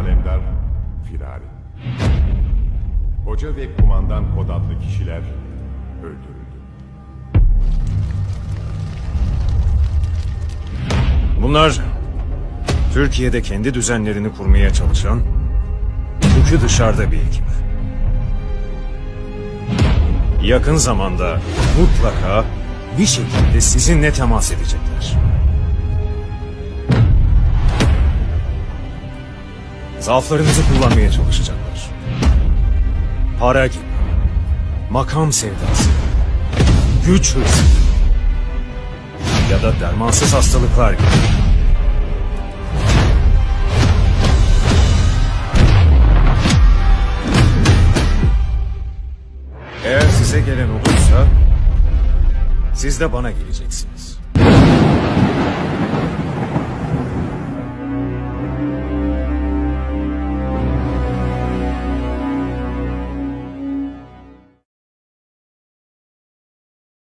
Alemdar firari. Hoca ve kumandan Kod adlı kişiler öldürüldü. Bunlar Türkiye'de kendi düzenlerini kurmaya çalışan, yükü dışarıda bir ekip. Yakın zamanda mutlaka bir şekilde sizinle temas edecekler. Zaaflarınızı kullanmaya çalışacaklar. Para gibi, makam sevdası, güç hırsı ya da dermansız hastalıklar gibi. Eğer size gelen olursa, siz de bana geleceksiniz.